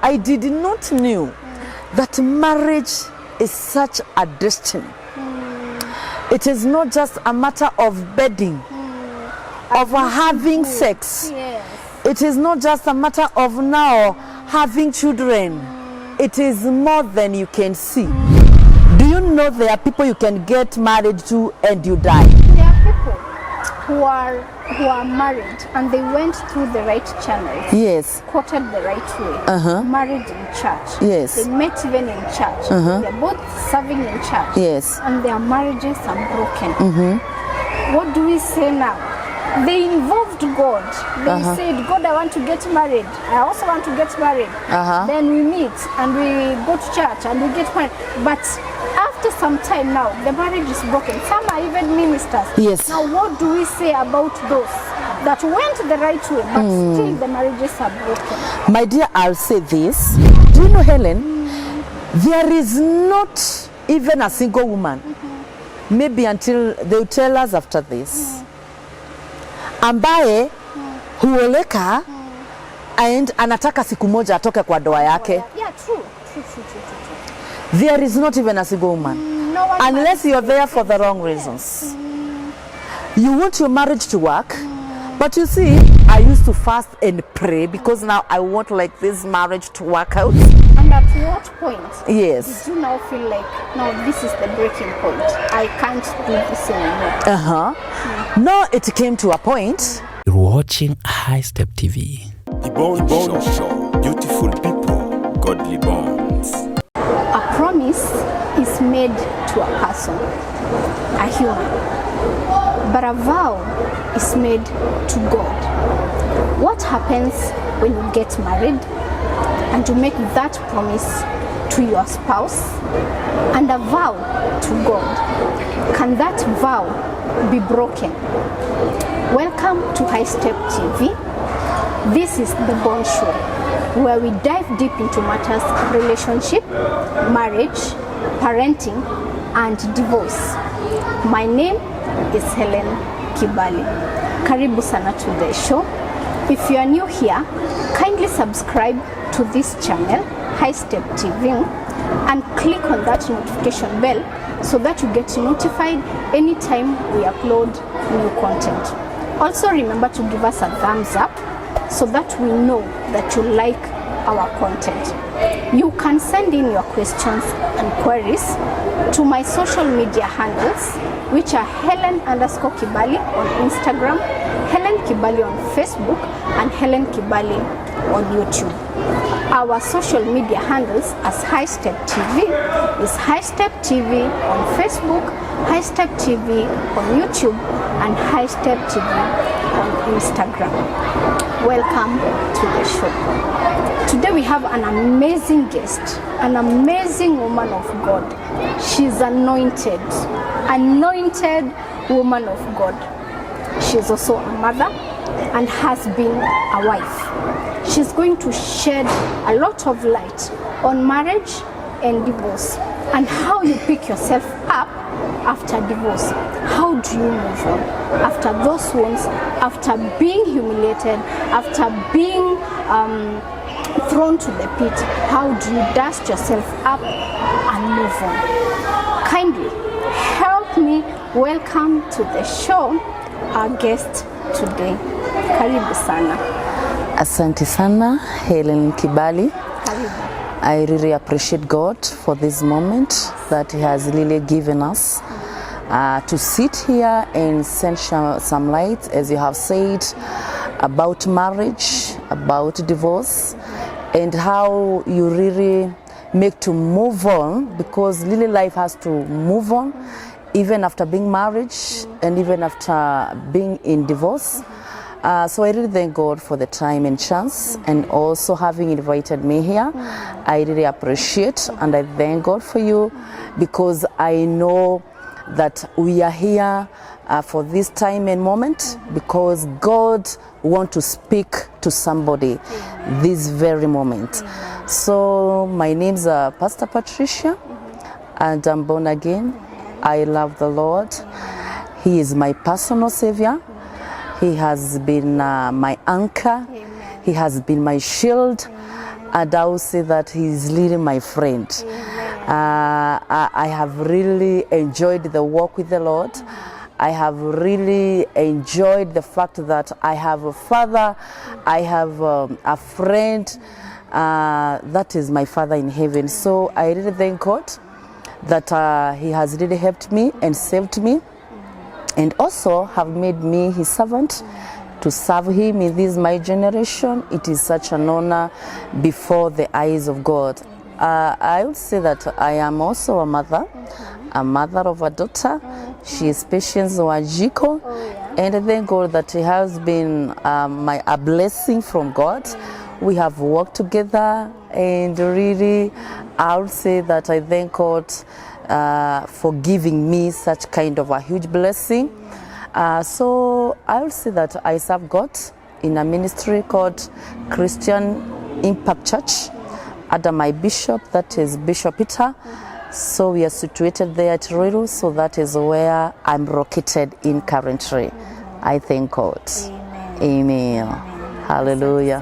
I did not know that marriage is such a destiny. It is not just a matter of bedding, of having sex. Yes. It is not just a matter of now having children. It is more than you can see. Do you know there are people you can get married to and you die? There are people who are married and they went through the right channels. Yes. Quoted the right way. Married in church. Yes. They met even in church. They're both serving in church. Yes. And their marriages are broken. What do we say now? They involved God. They said, God, I want to get married. I also want to get married. Then we meet and we go to church and we get married. But after some time now, the marriage is broken. Some are even ministers. Yes. Now what do we say about those that went the right way, but still the marriages are broken? My dear, I'll say this. Do you know, Helen, there is not even a single woman, maybe until they'll tell us after this, ambaye huoleka and anataka siku moja atoke kwa doa yake. Yeah, true. There is not even a single woman. No one Unless you're there for the wrong reasons. You want your marriage to work, but you see, I used to fast and pray because now I want like this marriage to work out. And at what point Yes. did you now feel like, no, this is the breaking point? I can't do this anymore. No, it came to a point. You're watching High Step TV. The Bond Show. Beautiful people, godly bonds. A promise is made to a person, a human, but a vow is made to God. What happens when you get married and you make that promise to your spouse and a vow to God? Can that vow be broken? Welcome to High Step TV. This is the Bond Show, where we dive deep into matters relationship, marriage, parenting, and divorce. My name is Helen Kibali. Karibu sana to the show. If you are new here, kindly subscribe to this channel, High Step TV, and click on that notification bell so that you get notified anytime we upload new content. Also remember to give us a thumbs up so that we know that you like our content. You can send in your questions and queries to my social media handles, which are Helen_Kibali on Instagram, Helen Kibali on Facebook, and Helen Kibali on YouTube. Our social media handles as High Step TV is High Step TV on Facebook, High Step TV on YouTube, and High Step TV on Instagram. Welcome to the show. Today we have an amazing guest, an amazing woman of God. She's anointed woman of God. She's also a mother and has been a wife. She's going to shed a lot of light on marriage and divorce and how you pick yourself up after divorce. How do you move on after those wounds, after being humiliated, after being thrown to the pit? How do you dust yourself up and move on? Kindly help me welcome to the show our guest today. Karibu sana. Asante sana, Helen Kibali. Karibu. I really appreciate God for this moment that He has really given us to sit here and send some light, as you have said, about marriage, about divorce, and how you really make to move on, because really life has to move on, even after being married and even after being in divorce. So I really thank God for the time and chance, and also having invited me here. I really appreciate, and I thank God for you, because I know that we are here for this time and moment, because God wants to speak to somebody this very moment. So my name is Pastor Patricia, and I'm born again. I love the Lord. He is my personal Savior. He has been my anchor. He has been my shield. and I will say that he's really my friend. I have really enjoyed the walk with the Lord. I have really enjoyed the fact that I have a father, I have a friend, that is my Father in heaven. So I really thank God that he has really helped me and saved me, and also have made me his servant to serve him in this my generation. It is such an honor before the eyes of God. I would say that I am also a mother of a daughter. She is Patience Wajiko, and I thank God that it has been a blessing from God. We have worked together, and really I would say that I thank God for giving me such kind of a huge blessing. So I would say that I serve God in a ministry called Christian Impact Church under my bishop, that is Bishop Peter. So we are situated there at Ruiru, so that is where I'm located in currently. I thank God. Amen. Hallelujah.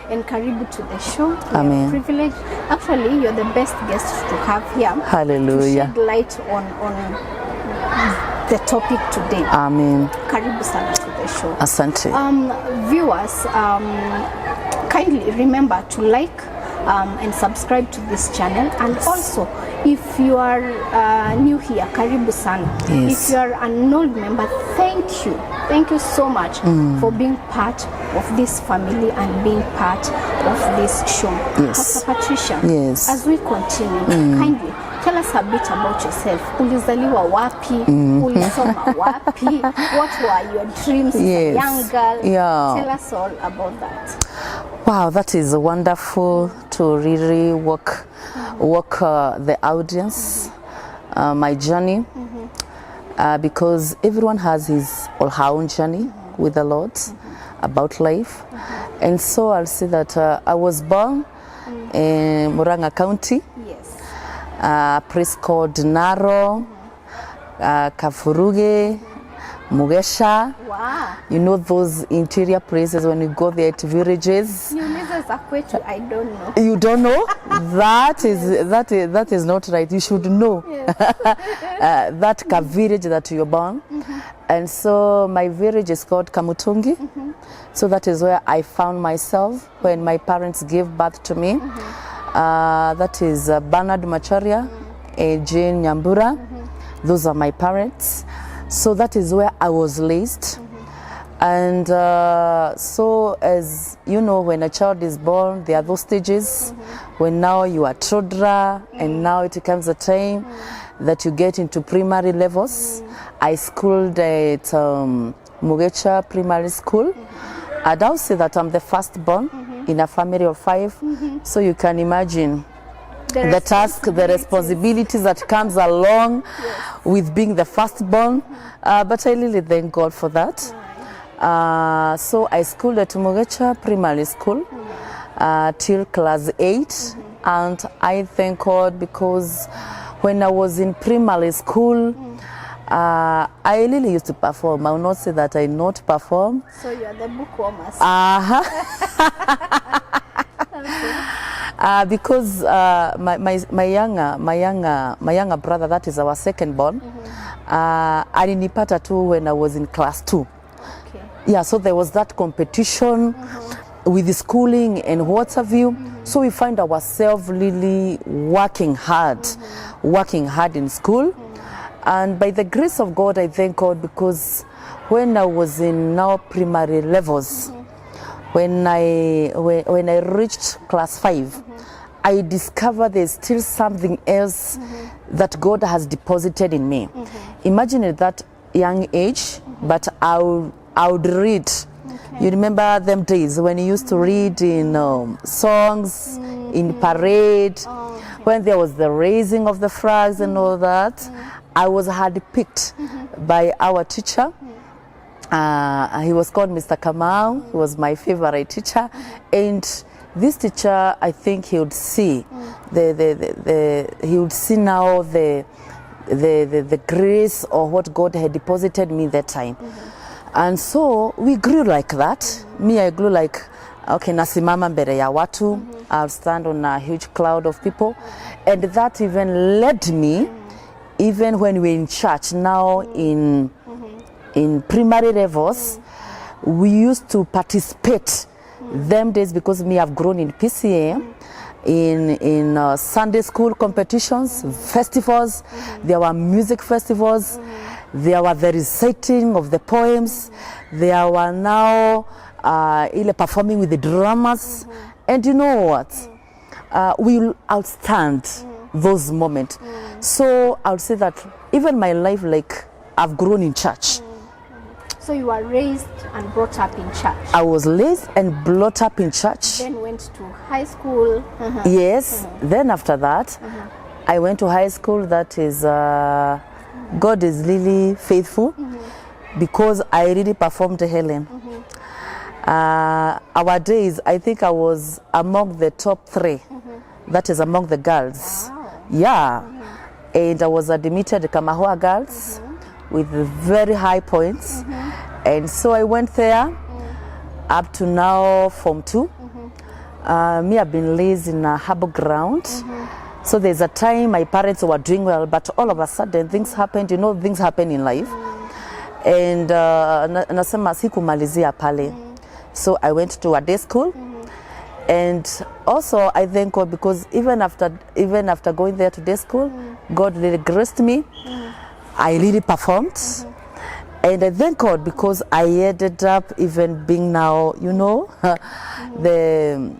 And karibu to the show. Amen. We are privileged. Actually, you're the best guest to have here. Hallelujah. To shed light on the topic today. Amen. Karibu sana to the show. Asante. Viewers, kindly remember to like and subscribe to this channel, and also if you are new here, karibu sana. Yes. If you are an old member, thank you so much for being part of this family and being part of this show. Yes. Pastor Patricia, Yes. as we continue, kindly tell us a bit about yourself. Ulizaliwa wapi? Ulisoma wapi? What were your dreams as a young girl? Yeah. Tell us all about that. Wow, that is wonderful to really walk the audience, my journey, because everyone has his or her own journey with the Lord about life. And so I'll say that I was born in Murang'a County, a place called Naro, Kafuruge, Mugesha. Wow. You know those interior places when you go there to villages. Niulize za kwetu, I don't know. You don't know? That is not right. You should know. That village that you're born. And so my village is called Kamutungi. So that is where I found myself when my parents gave birth to me. That is Bernard Macharia and Jane Nyambura. Those are my parents. So that is where I was raised. And so, as you know, when a child is born, there are those stages when now you are toddler, and now it comes a time that you get into primary levels. I schooled at Mugecha Primary School. And I'll say that I'm the firstborn in a family of 5. So you can imagine the task, the responsibilities that comes along with being the firstborn. But I really thank God for that. So I schooled at Mugecha Primary School till class 8. And I thank God because when I was in primary school, I really used to perform. I will not say that I not perform. So you are the bookwormers. Because my younger brother, that is our second born, alinipata tu when I was in class 2. Okay. Yeah, so there was that competition with the schooling and what have you. So we find ourselves really working hard in school. And by the grace of God, I thank God, because when I was in now primary levels, when I reached class 5, I discovered there's still something else that God has deposited in me. Imagine at that young age, but I would read. You remember them days when you used to read in songs, in parade, when there was the raising of the flags and all that. I was handpicked by our teacher. He was called Mr. Kamau. He was my favorite teacher. And this teacher, I think he would see he would see now the grace or what God had deposited me that time. And so we grew like that. Me, I grew like Okay, nasimama mbele ya watu. I'll stand on a huge cloud of people. And that even led me, even when we're in church now in primary levels, we used to participate them days, because me have grown in PCA, in Sunday school competitions, festivals. There were music festivals. There were the reciting of the poems. There were now performing with the drummers. And you know what? We will outstand those moments. So I would say that even my life, like, I've grown in church. So you were raised and brought up in church. I was raised and brought up in church. Then went to high school. Yes. Then after that, I went to high school. That is, God is really faithful, because I really performed Helen. Our days, I think I was among the top 3. That is among the girls. Wow. Yeah. And I was admitted Kamahua girls with very high points. And so I went there up to now Form 2. Me, I've been raised in a harbour ground. So there's a time my parents were doing well, but all of a sudden things happened. You know, things happen in life. And nasema sikumalizia pale. So I went to a day school. And also I thank God, because even after going there to day school, God really graced me. I really performed. And I thank God, because I ended up even being now, you know, the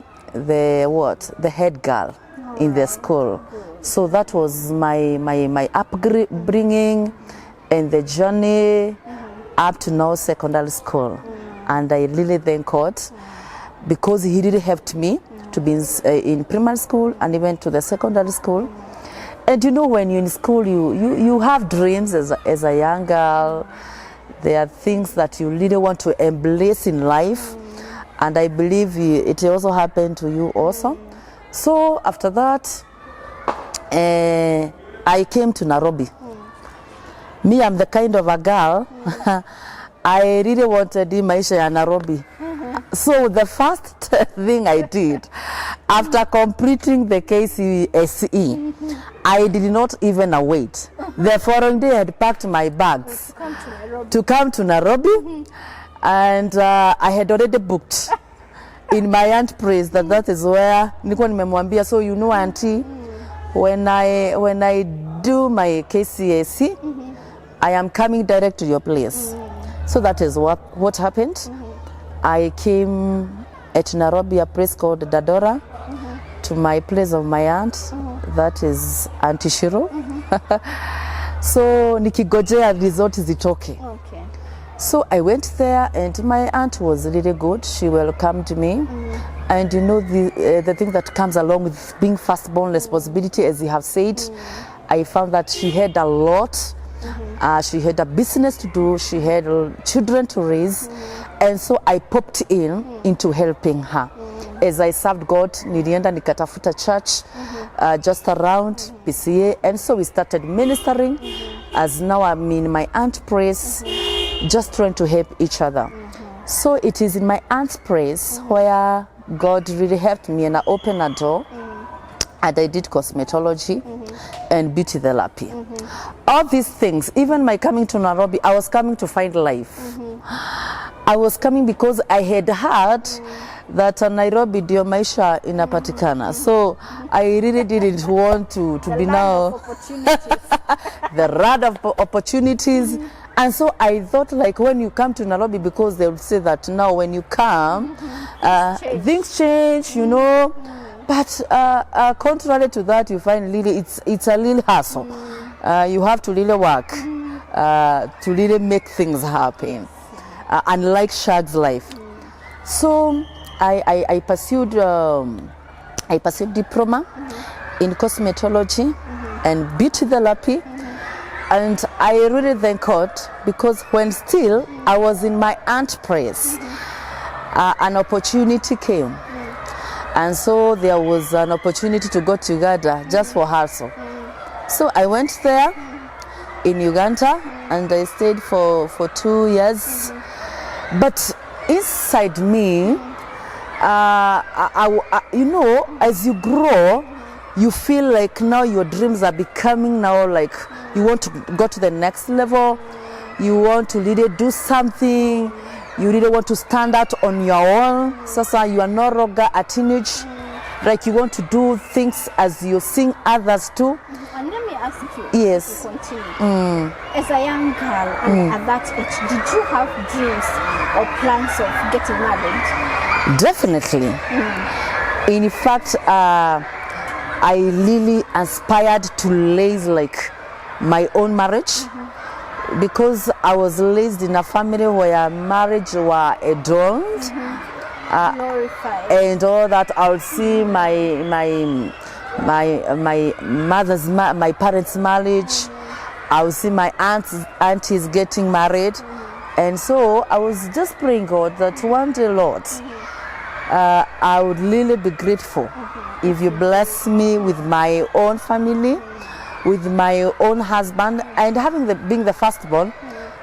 head girl in the school. So that was my upbringing and the journey up to now secondary school. And I really thank God, because He really helped me to be in primary school and even to the secondary school. And you know, when you're in school, you have dreams as a young girl. There are things that you really want to embrace in life. And I believe it also happened to you also. So after that, I came to Nairobi. Me, I'm the kind of a girl, I really wanted maisha ya Nairobi. So the first thing I did, after completing the KCSE, I did not even wait. The following day I had packed my bags to come to Nairobi, and I had already booked in my aunt place that is where nilikuwa nimemwambia, so you know auntie, when I do my KCSE, I am coming direct to your place. So that is what happened. I came at Nairobi, a place called Dadora, to my place of my aunt, that is Auntie Shiro. So nikigojea resort zitoke. Okay. So I went there, and my aunt was really good. She welcomed me. And you know, the thing that comes along with being firstborn responsibility, as you have said, I found that she had a lot. She had a business to do. She had children to raise. And so I popped into helping her. As I served God, nilienda nikatafuta church just around PCA. And so we started ministering. As now I'm in my aunt's place, just trying to help each other. So it is in my aunt's place where God really helped me, and I opened a door. And I did cosmetology and beauty therapy. All these things, even my coming to Nairobi, I was coming to find life. I was coming because I had heard that Nairobi ndio maisha inapatikana. So I really didn't want to be now the rad of opportunities. And so I thought, like, when you come to Nairobi, because they would say that now when you come, things change, you know. But contrary to that, you find really it's a little hassle. You have to really work to really make things happen, unlike Shag's life. So I pursued diploma in cosmetology and beauty therapy, and I really thank God, because when still I was in my aunt's place, an opportunity came. And so there was an opportunity to go to Uganda just for hustle. So I went there in Uganda, and I stayed for 2 years. But inside me, you know, as you grow, you feel like now your dreams are becoming now like you want to go to the next level. You want to really do something. You really want to stand out on your own. Sasa, you are no longer a teenage. Like you want to do things as you seeing others do. And let me ask you, yes, to continue. As a young girl and at that age, did you have dreams or plans of getting married? Definitely. In fact, I really aspired to raise like my own marriage because I was raised in a family where marriage were adorned. And all that. I'll see my parents' marriage. I'll see my aunties getting married, and so I was just praying God that one day, Lord, I would really be grateful if you bless me with my own family, with my own husband, and being the firstborn.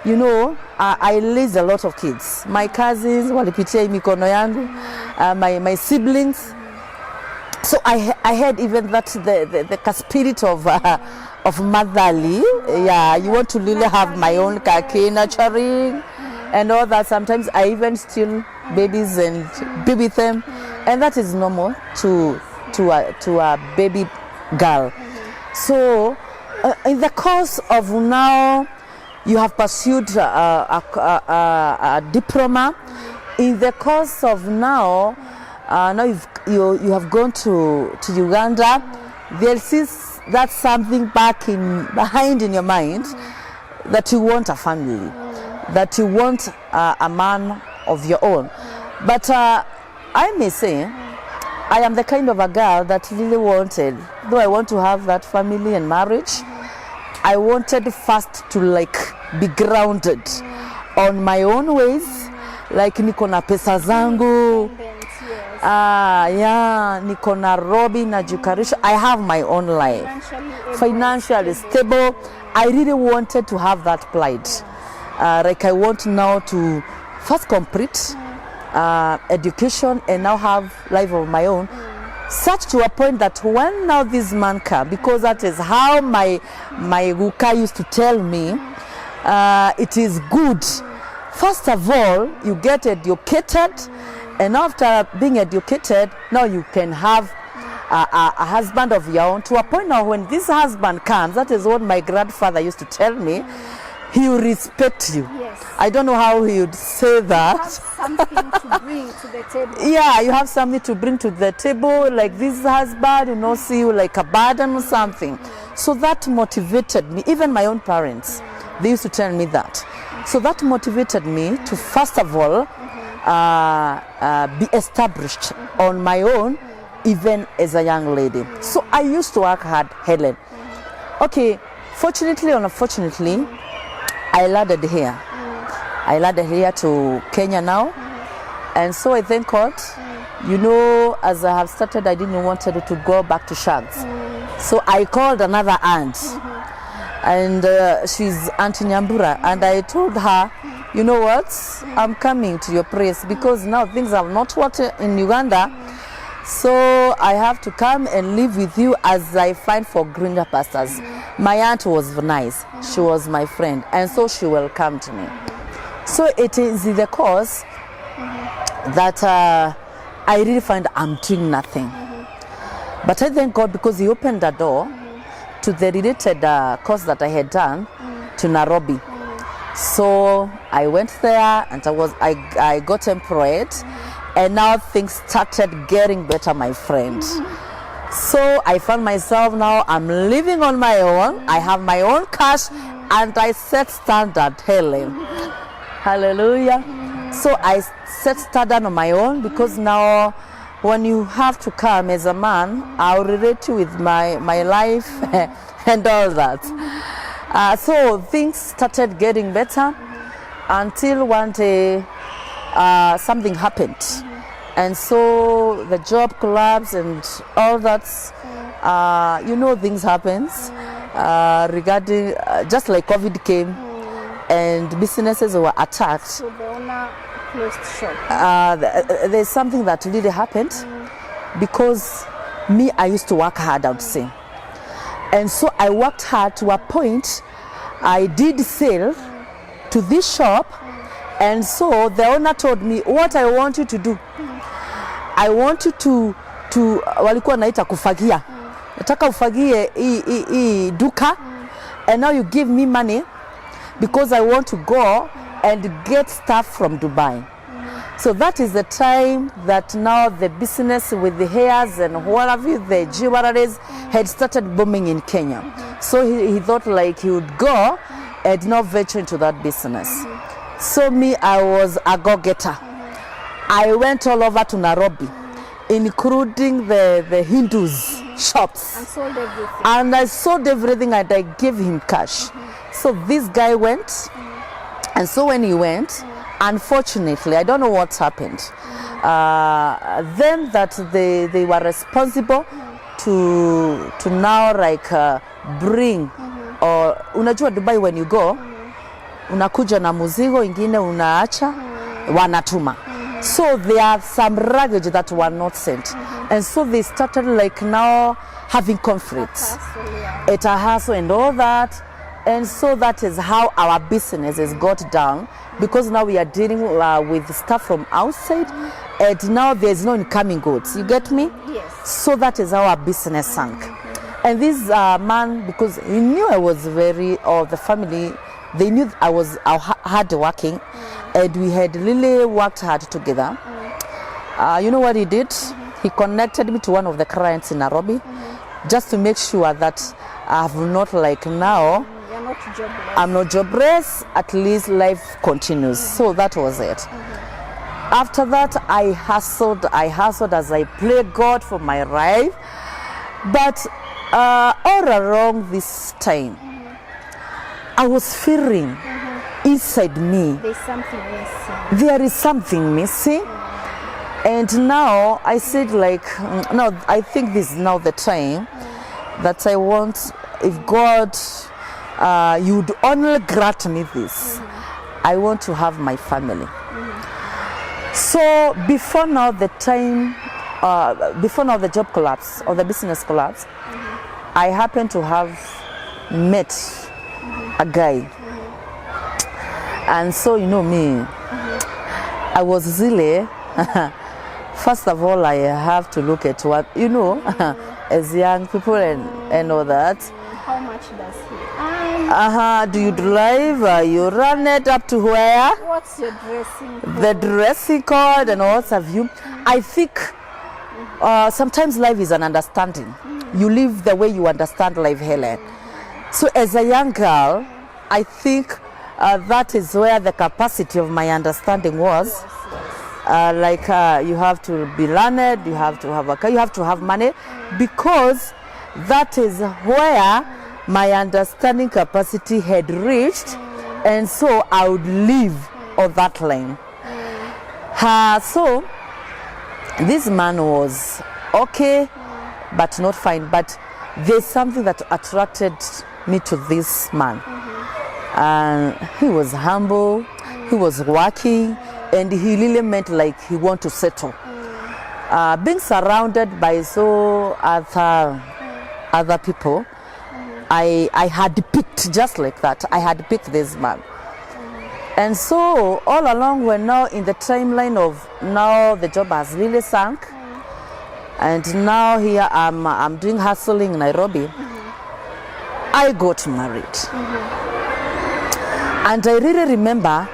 You know, I raised a lot of kids. My cousins, walipitia mikono yangu, my siblings. So I had even that the spirit of motherly. Yeah, you want to really have my own kake nurturing and all that. Sometimes I even steal babies and be with them, and that is normal to a baby girl. So in the course of now, you have pursued a diploma. In the course of now, now you have gone to Uganda. They'll see that's something behind in your mind that you want a family, that you want a man of your own. But I may say, I am the kind of a girl that really wanted, though I want to have that family and marriage, I wanted first to like be grounded on my own ways, like niko na pesa zangu, niko na robi na jukarisha. I have my own life, financially stable. I really wanted to have that pride. Like I want now to first complete education and now have life of my own. Such to a point that when now this man come, because that is how my Guka used to tell me, it is good. First of all, you get educated, and after being educated, now you can have a husband of your own. To a point now when this husband comes, that is what my grandfather used to tell me, he will respect you. Yes. I don't know how he would say that. Something to bring to the table. Yeah, you have something to bring to the table, like this husband will not see you like a burden or something. So that motivated me. Even my own parents, they used to tell me that. So that motivated me to first of all be established on my own, even as a young lady. So I used to work hard, Helen. Okay, fortunately or unfortunately, I landed here. I landed here to Kenya now. And so I thank God. You know, as I have started, I didn't want to go back to Shags. So I called another aunt. And she's Auntie Nyambura. And I told her, you know what? I'm coming to your place because now things have not worked in Uganda. So I have to come and live with you as I find for greener pastures. My aunt was nice. She was my friend. And so she welcomed me. So it is the cause that I really find I'm doing nothing. But I thank God because he opened the door to the related course that I had done to Nairobi. So I went there and I got employed. And now things started getting better, my friend. So I found myself now, I'm living on my own. I have my own cash and I set standard, Helen. Hallelujah. So I set standard on my own because now when you have to come as a man, I'll relate you with my life and all that. So things started getting better until one day something happened. And so the job collapsed and all that, you know, things happens regarding, just like COVID came and businesses were attacked. So the owner closed shop. There's something that really happened because me, I used to work hard, I would say. And so I worked hard to a point I did sell to this shop. And so the owner told me, what I want you to do, I want you to walikuwa naita kufagia. Nataka ufagie hii duka, and now you give me money because I want to go and get stuff from Dubai. So that is the time that now the business with the hairs and what have you, the jewelries had started booming in Kenya. So he thought like he would go and now venture into that business. So me, I was a go-getter. I went all over to Nairobi, including the Hindus shops. And sold everything. And I sold everything and I gave him cash. So this guy went, and so when he went, unfortunately, I don't know what happened. Then that they were responsible to now like bring, or unajua Dubai when you go, unakuja na muzigo ingine unaacha, wanatuma. So there are some luggage that were not sent. And so they started like now having conflicts. At a hassle and all that. And so that is how our business has got down, because now we are dealing with stuff from outside, and now there's no incoming goods. You get me? Yes. So that is how our business sank. And this man, because he knew I was the family, they knew I was hard working, and we had really worked hard together. You know what he did? He connected me to one of the clients in Nairobi, just to make sure that I have not like now, You're not jobless. I'm not jobless, at least life continues. So that was it. After that, I hustled as I played God for my life. But all along this time, I was feeling inside me, There's something missing. there is something missing. And now I said like, no, I think this is now the time that I want, if God, you would only grant me this, I want to have my family. So before now the job collapse or the business collapse, I happened to have met a guy. And so, you know me, I was really, first of all, I have to look at what, you know, as young people and all that. How much does he earn? Do you drive? You run it up to where? What's your dressing code? The dressing code and what have you. I think sometimes life is an understanding. You live the way you understand life, Helen. So as a young girl, I think that is where the capacity of my understanding was. You have to be learned, you have to have a car, you have to have money, because that is where my understanding capacity had reached, and so I would live on that line. So this man was okay, but not fine. But there's something that attracted me to this man. And he was humble, he was working, and he really meant like he want to settle. Being surrounded by so other people, I had picked just like that. I had picked this man. And so all along we're now in the timeline of now the job has really sunk. And now here I'm doing hustling in Nairobi. I got married. And I really remember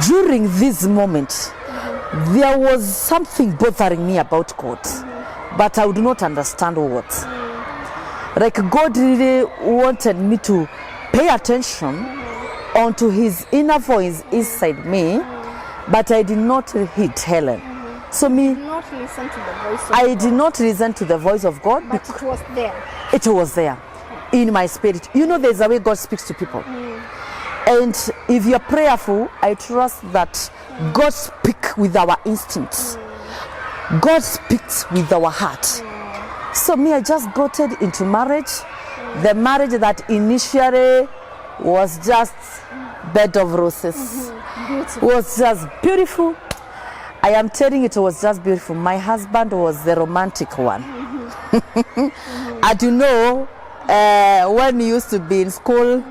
during this moment, there was something bothering me about God, but I would not understand what. Like God really wanted me to pay attention onto his inner voice inside me, but I did not heed Helen. So me, Not listen to the voice of I God, did not listen to the voice of God, but it was there. it was there in my spirit. You know, there's a way God speaks to people. And if you're prayerful, I trust that God speaks with our instincts. God speaks with our heart. So me, I just got into marriage. The marriage that initially was just bed of roses. Beautiful. was just beautiful. I am telling you, it was just beautiful. My husband was the romantic one. And you know, when we used to be in school,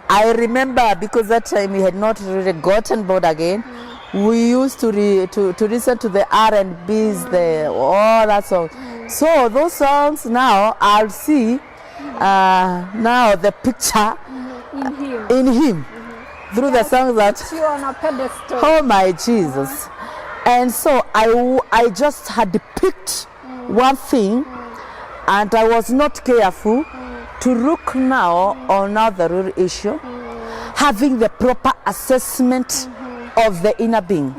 I remember, because that time we had not really gotten bored again, we used to listen to the R&Bs, all that song. So those songs now, I'll see now the picture in him through the songs that, you on a pedestal. oh my Jesus. And so I just had picked one thing, and I was not careful to look now on the real issue, having the proper assessment of the inner being.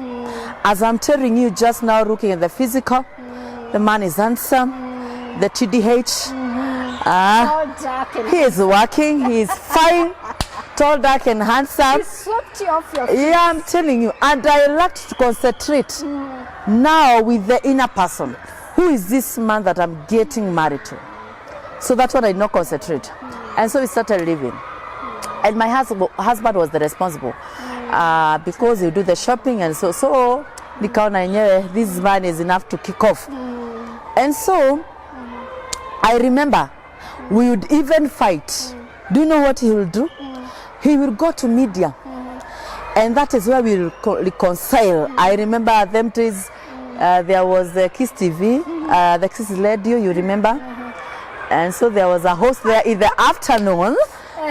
As I'm telling you just now, looking at the physical, the man is handsome, the TDH, Tall, dark, and he is working, he is fine, tall, dark, and handsome. he swept you off your feet. Yeah, I'm telling you. And I like to concentrate now with the inner person. Who is this man that I'm getting married to? So that's what I not concentrate. And so we started living. And my husband was the responsible because he do the shopping, and so nikaona yenyewe this man is enough to kick off. And so I remember we would even fight. Do you know what he will do? He will go to media, and that is where we will reconcile. I remember them days, there was the Kiss TV, the Kiss Radio, you remember? And so there was a host there in the afternoon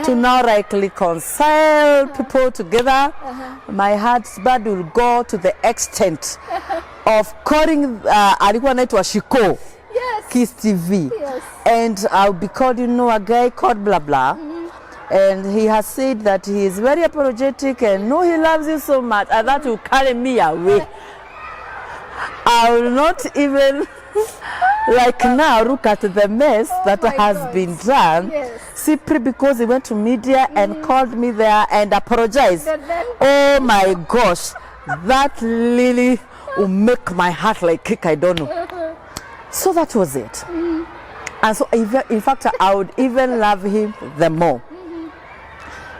to now like reconcile people together. My husband will go to the extent of calling alikuwa anaitwa Shiko, Yes. Kiss TV. Yes. And I'll be called, you know, a guy called blah blah. And he has said that he is very apologetic and no, he loves you so much, and that will carry me away. I will not even like now look at the mess that my has God. been done, Yes. simply because he went to media and called me there and apologized. And then- Oh my gosh, that really will make my heart like kick, I don't know. So that was it. And so in fact, I would even love him the more.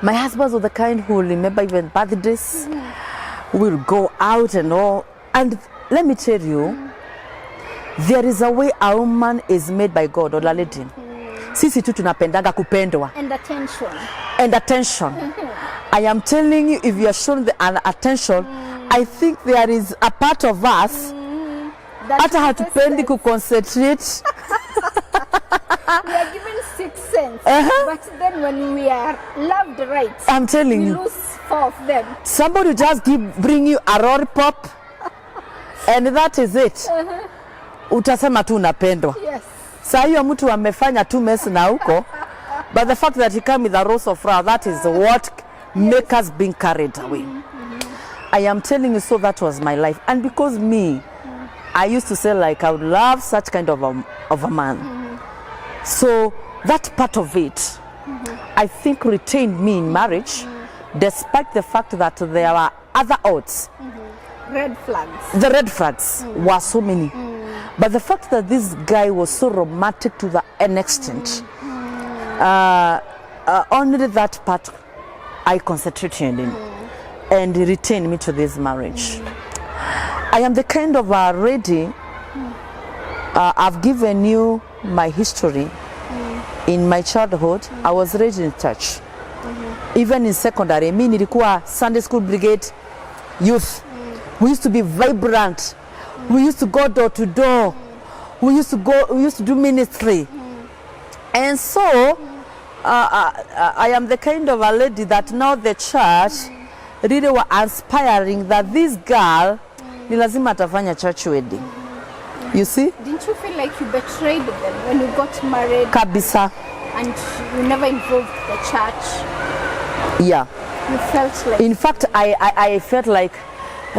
My husband was the kind who will remember even birthdays, who will go out and all. And let me tell you, there is a way a woman is made by God, or a lady. Sisi tu tunapendaga kupendwa And attention. and attention. I am telling you, if you are shown an attention, I think there is a part of us That hata hatupendi kuconcentrate. we are given 6 cents, but then when we are loved right, I'm telling we you, lose 4 of them. somebody will just bring you a lollipop, and that is it. Utasema tu unapendwa. Yes. Saa hiyo mtu amefanya tu mess na huko, but the fact that he came with a rose of flower, that is what make us being carried away. I am telling you, so that was my life. And because me, I used to say like I would love such kind of a man. So that part of it, I think retained me in marriage, despite the fact that there were other odds. Red flags. The red flags were so many. But the fact that this guy was so romantic to an extent, only that part I concentrated in and retained me to this marriage. I am the kind of lady, I've given you my history. In my childhood, I was raised in church. Even in secondary, me nilikuwa Sunday school brigade youth. We used to be vibrant. We used to go door to door. We used to do ministry. And so, I am the kind of a lady that now the church really were inspiring that this girl ni lazima atafanya church wedding. You see? Didn't you feel like you betrayed them when you got married Kabisa. and you never involved the church? Yeah. You felt like... In fact, I felt like,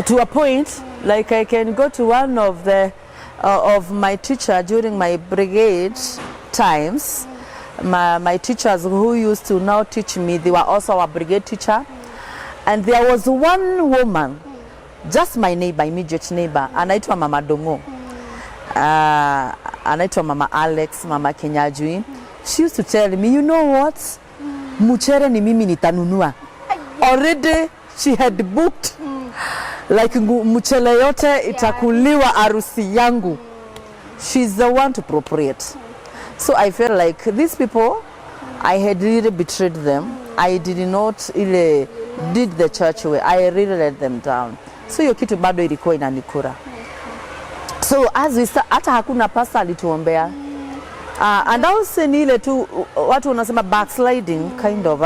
to a point, like I can go to one of the of my teacher during my brigade times. My teachers who used to now teach me, they were also our brigade teacher. And there was one woman, just my neighbor, immediate neighbor, anaitwa Mama Dongo. Anaitwa Mama Alex, Mama Kenyajui. She used to tell me, you know what? Muchere ni mimi nitanunua. Already she had booked like mchele yote itakuliwa harusi yangu. She's the one to appropriate. So I felt like these people, I had really betrayed them. I did not really did the church way. I really let them down. So hiyo kitu bado ilikuwa inanikura. So as we start, hata hakuna pastor alituombea. And also ni ile tu watu wanasema backsliding kind of.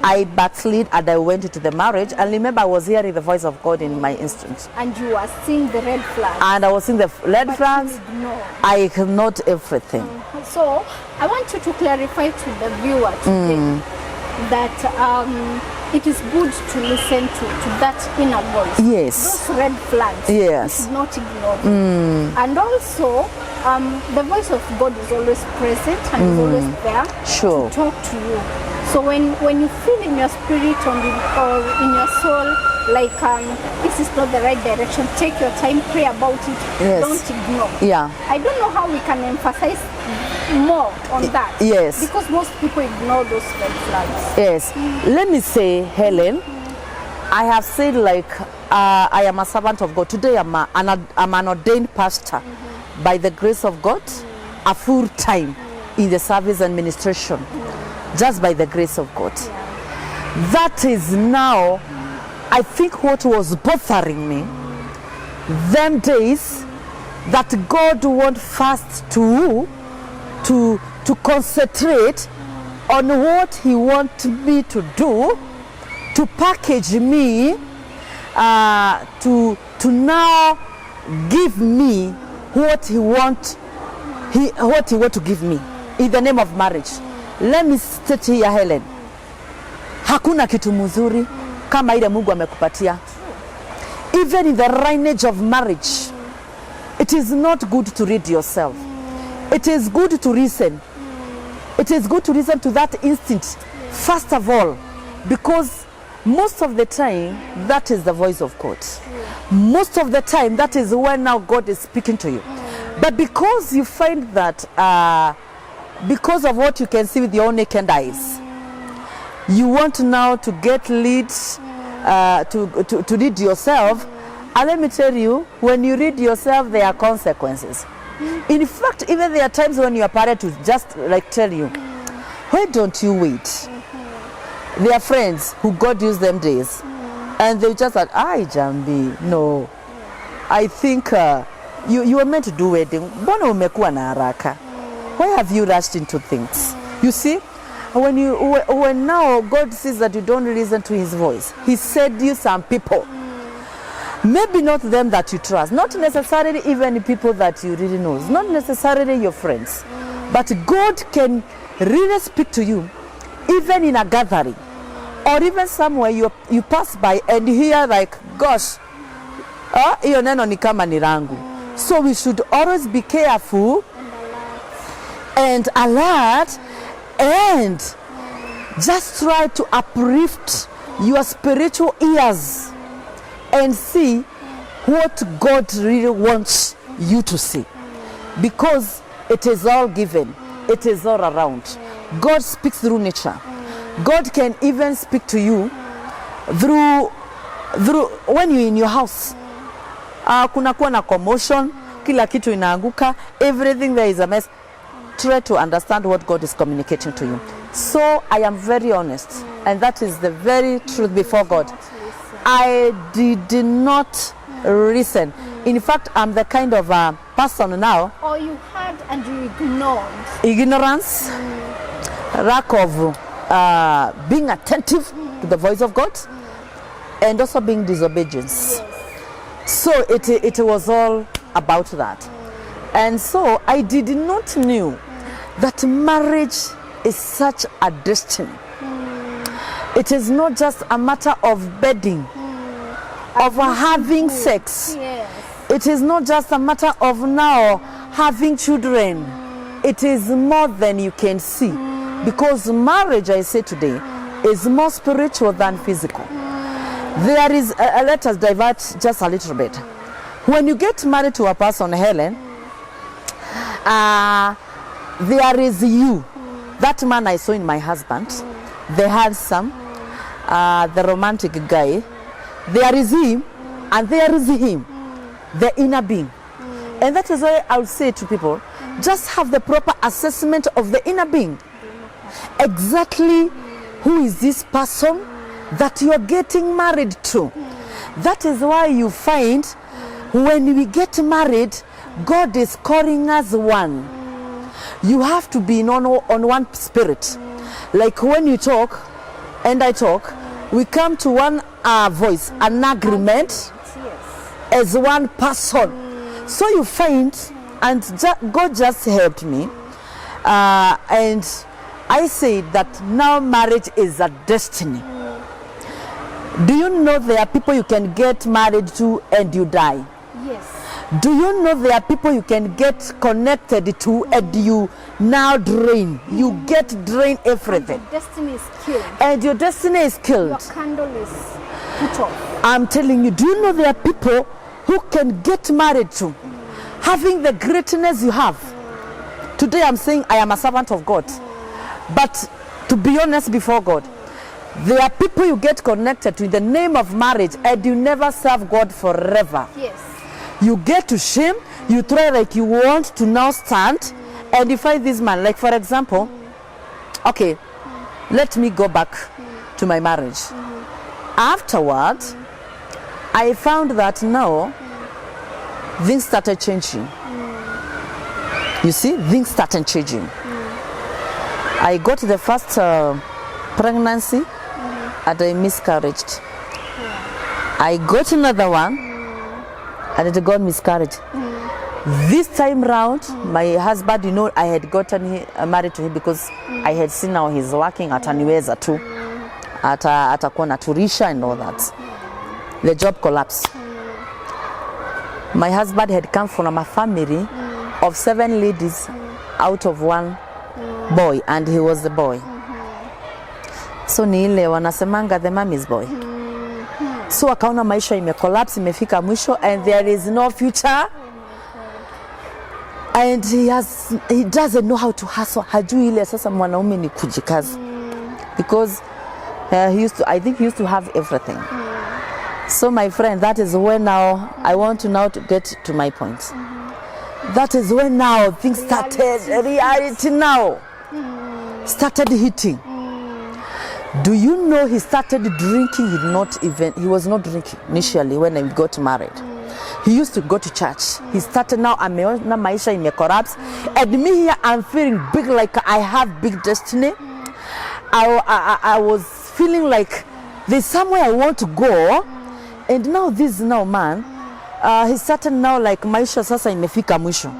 I backslid and I went into the marriage, and remember I was hearing the voice of God in my instant. And you were seeing the red flags. And I was seeing the red flags. I ignored everything. So I want you to clarify to the viewer today that it is good to listen to that inner voice. Yes. Those red flags. Yes. It's not ignored. And also, the voice of God is always present and is always there Sure. to talk to you. So when you feel in your spirit or in your soul like this is not the right direction, take your time, pray about it. Yes. Don't ignore. Yeah. I don't know how we can emphasize more on that. Yes. Because most people ignore those red flags. Yes. Let me say, Helen, I have said like I am a servant of God. Today I'm an ordained pastor by the grace of God, a full time in the service and ministration, just by the grace of God. That is now, I think, what was bothering me them days, that God wants first to concentrate on what He wants me to do, to package me, to now give me what He want to give me in the name of marriage. Let me state here, Helen, hakuna kitu mzuri kama ile Mungu amekupatia. Even in the lineage of marriage, it is not good to read yourself. It is good to listen. It is good to listen to that instinct, first of all, because most of the time, that is the voice of God. Most of the time, that is when now God is speaking to you. But because you find that, because of what you can see with your own naked eyes, you want now to get leads, to read yourself. And let me tell you, when you read yourself, there are consequences. In fact, even there are times when your parent will just like tell you, why don't you wait? There are friends who God used them days, and they just said, "Ay, Jambi, no, I think you were meant to do wedding. Mbona umekuwa na haraka? Why have you rushed into things?" You see, when now God sees that you don't listen to His voice, He said you some people. Maybe not them that you trust, not necessarily even people that you really know, not necessarily your friends, but God can really speak to you, even in a gathering, or even somewhere you pass by and hear like, gosh, hiyo neno ni kama ni langu. So we should always be careful and alert and just try to uplift your spiritual ears and see what God really wants you to see, because it is all given, it is all around. God speaks through nature. God can even speak to you through when you're in your house. Kunakuwa na commotion, kila kitu inaanguka, everything there is a mess. Try to understand what God is communicating to you. So I am very honest, and that is the very truth before God. I did not listen. In fact, I'm the kind of person now. Or you heard and you ignored. Ignorance, lack of being attentive to the voice of God, and also being disobedience. So it was all about that. And so I did not know that marriage is such a destiny. It is not just a matter of bedding, of having sex. Yes. It is not just a matter of now having children. It is more than you can see. Because marriage, I say today, is more spiritual than physical. There is, let us divert just a little bit. When you get married to a person, Helen, there is you. That man I saw in my husband, the handsome, the romantic guy. There is him, and there is him, the inner being. And that is why I would say to people, just have the proper assessment of the inner being. Exactly who is this person that you're getting married to. That is why you find when we get married, God is calling us one. You have to be on one spirit. Like when you talk and I talk, we come to one voice, an agreement as one person. So you find, and God just helped me, and I say that now marriage is a destiny. Do you know there are people you can get married to and you die? Yes. Do you know there are people you can get connected to and you now drain? You get drained everything. And your destiny is killed. And your destiny is killed. Your candle is put off. I'm telling you, do you know there are people who can get married to, having the greatness you have? Today I'm saying I am a servant of God. But to be honest before God, there are people you get connected to in the name of marriage and you never serve God forever. Yes. You get to shame, you try like you want to now stand, and you find this man, like for example, okay, let me go back to my marriage. Afterward, I found that now, things started changing. You see, things started changing. I got the first pregnancy and I miscarried. I got another one and it got miscarried. This time round, my husband, you know, I had gotten married to him because I had seen how he's working at Aniweza too, at Akona Turisha and all that. The job collapsed. My husband had come from a family of 7 ladies out of 1 boy, and he was the boy. So ni ile wanasemanga the mommy's boy. So akaona maisha imecollapse, imefika mwisho, and there is no future. And he doesn't know how to hustle. Hajui ile sasa mwanaume ni kujikaza. Because I think he used to have everything. So my friend, that is when now I want to now to get to my point. That is when now things started, reality now started hitting. Do you know he started drinking? He was not drinking initially when I got married. He used to go to church. He started now, ameona maisha imecorrupt. And me here, I'm feeling big, like I have big destiny. I was feeling like there's somewhere I want to go. And now this man, he started now like maisha sasa imefika mwisho.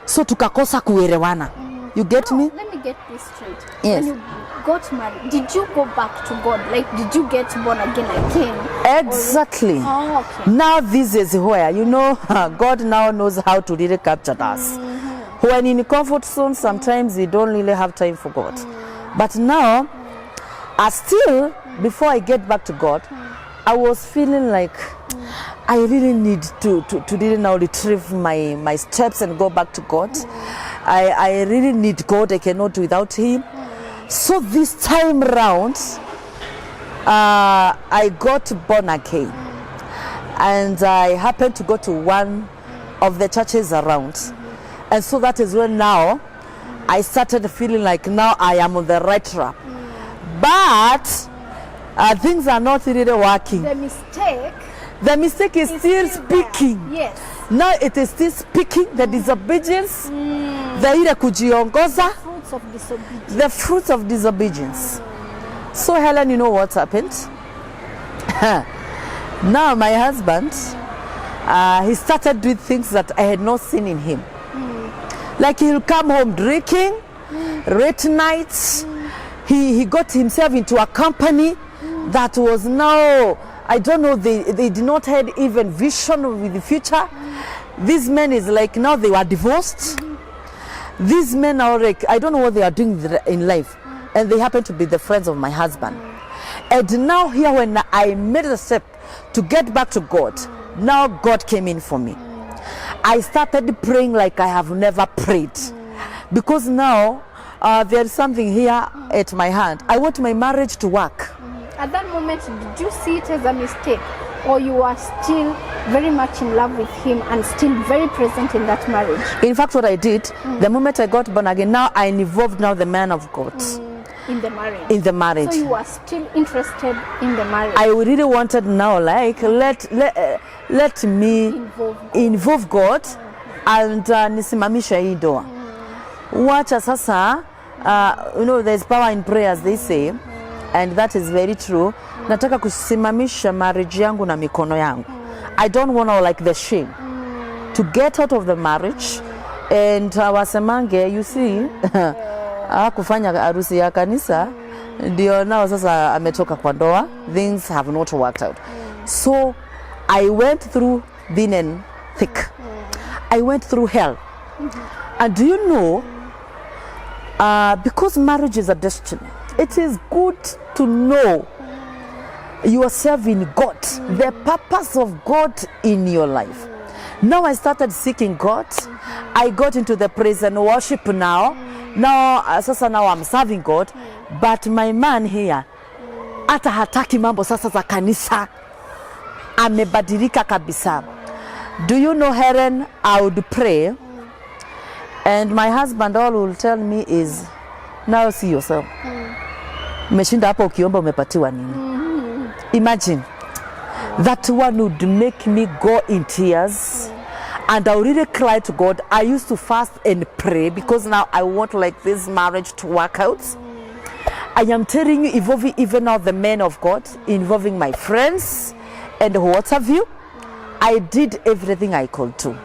So tukakosa kuelewana. You get me? Let me get this straight. Yes. When you got married, did you go back to God? Like, did you get born again again? Exactly. Oh, okay. Now this is where, you know, God now knows how to really capture us. When in comfort zone, sometimes we don't really have time for God. But now, still, before I get back to God, I was feeling like I really need to really now retrieve my steps and go back to God. I really need God. I cannot do without Him. So this time round, I got born again. And I happened to go to one of the churches around. And so that is when now I started feeling like now I am on the right track. But things are not really working. The mistake is still speaking. Yes. Now it is still speaking, the disobedience, the ile kujiongoza, the fruits of disobedience. So Helen, you know what happened? Now my husband, he started doing things that I had not seen in him. Like he'll come home drinking, late nights. He got himself into a company that was now, I don't know, they did not have even vision with the future. These men is like now they were divorced. These men are like, I don't know what they are doing in life. And they happen to be the friends of my husband. And now here when I made a step to get back to God, now God came in for me. I started praying like I have never prayed. Because now there is something here at my hand. I want my marriage to work. At that moment, did you see it as a mistake? or you are still very much in love with him and still very present in that marriage? In fact, what I did, the moment I got born again, now I involved now the man of God. In the marriage. In the marriage. So you are still interested in the marriage. I really wanted now, like, let me involve God and nisimamisha hii ndoa. Wacha sasa, you know, there's power in prayers, they say, and that is very true. Nataka kusimamisha marriage yangu na mikono yangu. I don't want to, like, the shame to get out of the marriage. And wasemange, you see, kufanya harusi ya kanisa ndio nao sasa ametoka kwa ndoa. Things have not worked out. So I went through thin and thick. I went through hell. And do you know, because marriage is a destiny, it is good to know yourself in God, the purpose of God in your life. Now I started seeking God. I got into the praise and worship now. Now I'm serving God, but my man here, hata hataki mambo sasa za kanisa. Amebadilika kabisa. Do you know, Helen, I would pray, and my husband all will tell me is, now see yourself. Umeshinda hapo ukiomba umepatiwa nini? Imagine. That one would make me go in tears. And I would really cry to God. I used to fast and pray because now I want, like, this marriage to work out. I am telling you, involving even now the men of God, involving my friends and what have you. I did everything I could do.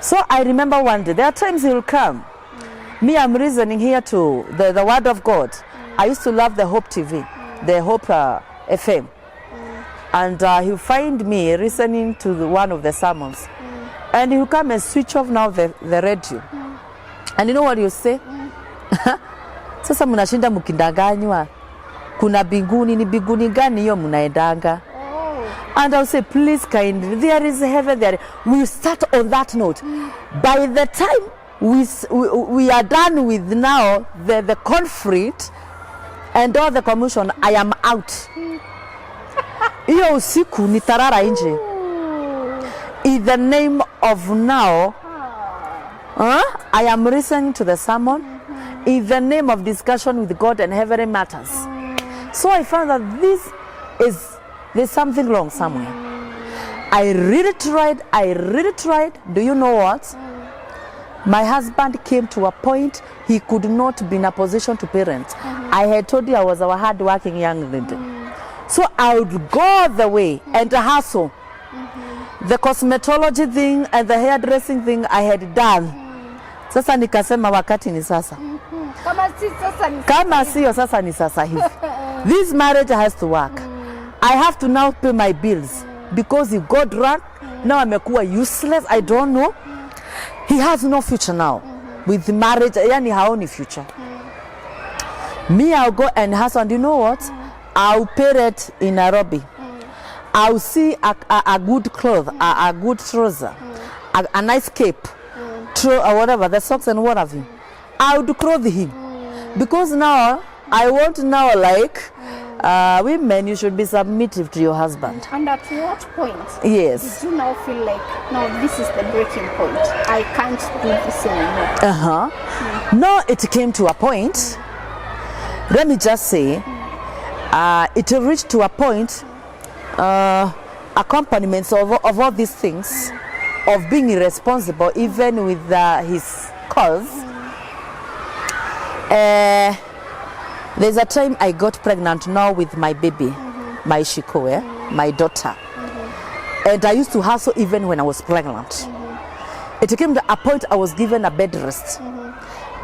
So I remember one day, there are times he will come. Me, I'm reasoning here to the word of God. I used to love the Hope TV, the Hope FM. And he'll find me listening to one of the sermons. And he'll come and switch off now the radio. And you know what he'll say? Sasa mnashinda mkindanganywa. Kuna binguni, ni binguni gani hiyo mnaendanga? And I'll say, please kindly, there is heaven there. We'll start on that note. By the time we are done with now the conflict and all the commotion, I am out. Iyo usiku nitarara nje. In the name of now, I am listening to the sermon. In the name of discussion with God and heavenly matters. So I found that there's something wrong somewhere. I really tried. Do you know what? My husband came to a point he could not be in a position to parent. I had told you I was a hard-working young lady. So I would go the way and hustle. The cosmetology thing and the hairdressing thing I had done. Sasa nikasema wakati ni sasa. Kama siyo sasa ni sasa hivi. This marriage has to work. I have to now pay my bills because he got drunk. Now amekuwa useless. I don't know. He has no future now with marriage. Yani haoni future. Me, I'll go and hustle, and you know what? I'll pay it in Nairobi. I'll see a good cloth, a good trouser, a nice cape, or whatever, the socks and whatever. I would clothe him. Because now, I want now, like, women, you should be submissive to your husband. And at what point? Yes. Did you now feel like, no, this is the breaking point. I can't do this anymore. No, it came to a point. Let me just say, it reached to a point, accompaniments of all these things, of being irresponsible, even with his cause. There's a time I got pregnant now with my baby, my Shikoe, my daughter. And I used to hustle even when I was pregnant. It came to a point I was given a bed rest.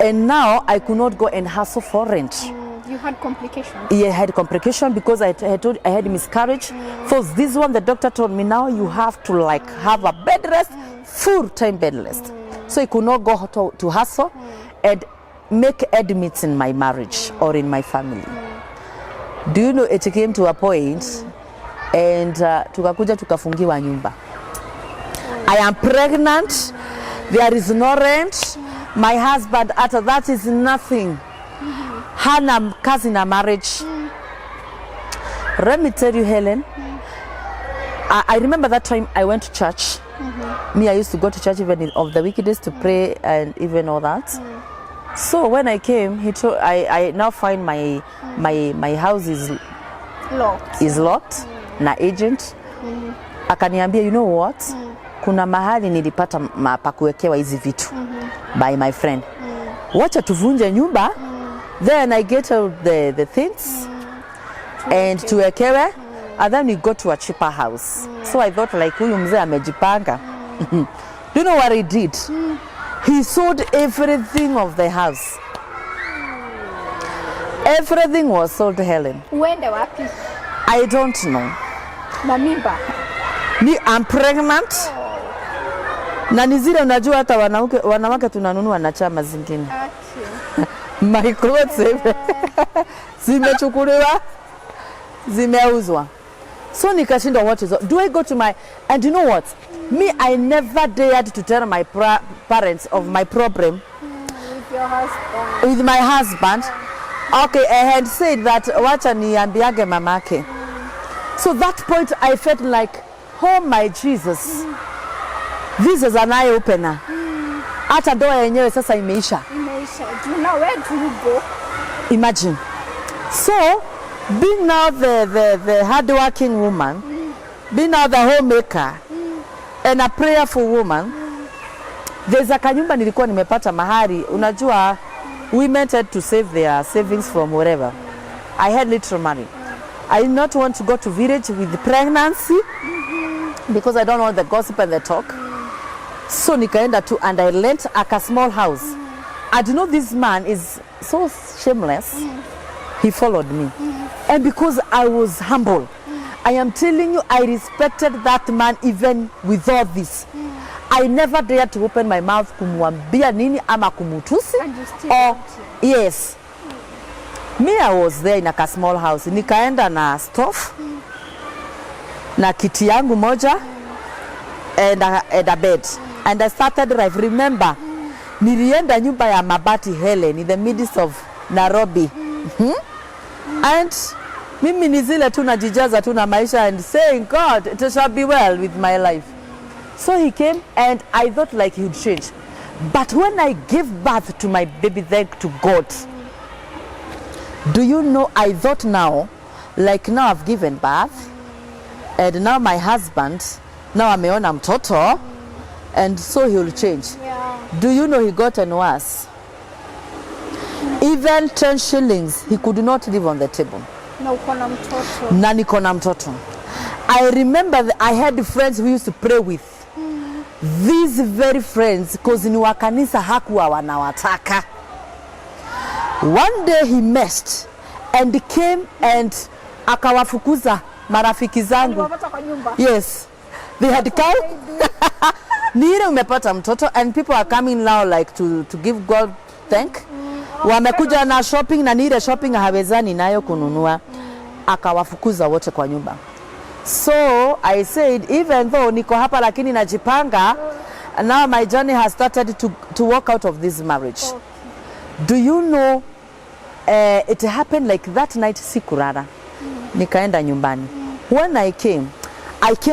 And now I could not go and hustle for rent. You had complications? Yeah, I had complication because I had miscarriage. For this one, the doctor told me now you have to, like, have a bed rest, full-time bed rest. So I could not go to hustle and make admits in my marriage or in my family. Do you know, it came to a point and tukakuja tukafungiwa nyumba. I am pregnant, there is no rent. My husband, after that is nothing. Hana kazi na marriage. Let me tell you, Helen, I remember that time I went to church. Me, I used to go to church even of the weekdays to pray and even all that. So when I came, I now find my house is locked na agent. Akaniambia, you know what? Kuna mahali nilipata pa kuwekewa hizi vitu by my friend. Wacha tuvunje nyumba. Then I get out the things and tuwekewe, and then we go to a cheaper house. So I thought like huyu mzee amejipanga. Do you know what he did? He sold everything of the house. Everything was sold, Helen. Uende wapi? I don't know. Na mimba. Me, I'm pregnant. Na ni zile unajua hata wanawake tunanunua na chama zingine. My clothes zimechukuliwa, zimeuzwa. So nikashindwa what is do I go to my, and you know what? Me, I never dared to tell my parents of my problem With your husband. with my husband. Okay, I had said that wacha niambiage mamake. So that point I felt like, oh my Jesus, this is an eye opener. Hata ndoa yenyewe sasa imeisha. Now where do you go? Imagine. So, being now the hard-working woman, being now the homemaker, and a prayerful woman, there's a kanyumba nilikuwa nimepata mahari. Unajua, women tend to save their savings from wherever. I had little money. I did not want to go to village with the pregnancy because I don't want the gossip and the talk. So nikaenda to, and I lent a small house. I do know this man is so shameless. He followed me. And because I was humble, I am telling you, I respected that man even with all this. I never dared to open my mouth kumwambia nini ama kumutusi. Or, yes. Me, I was there in a small house. Nikaenda na stove, na kiti yangu moja, and a bed. And I started life. Remember, nilienda nyumba ya mabati Helen in the midst of Nairobi. And mimi nizile tu najijaza tu na maisha and saying, God, it shall be well with my life. So he came and I thought like he would change. But when I gave birth to my baby, thank to God, do you know, I thought now, like now I've given birth, and now my husband, now ameona mtoto, and so he will change. Yeah. Do you know he gotten worse? Even 10 shillings, he could not live on the table. Na uko na mtoto. Na niko na mtoto. I remember that I had friends who used to pray with. These very friends, because ni wa kanisa hakuwa wanawataka. One day he messed and he came and akawafukuza marafiki zangu. Yes. They had come. Ni ile umepata mtoto and people are coming now like to give God thank. Wamekuja na shopping na ni ile shopping hawezani nayo kununua. Akawafukuza wote kwa nyumba. So I said, even though niko hapa lakini najipanga, now my journey has started to walk out of this marriage. Okay. Do you know, it happened like that night sikurara. Nikaenda nyumbani. When I came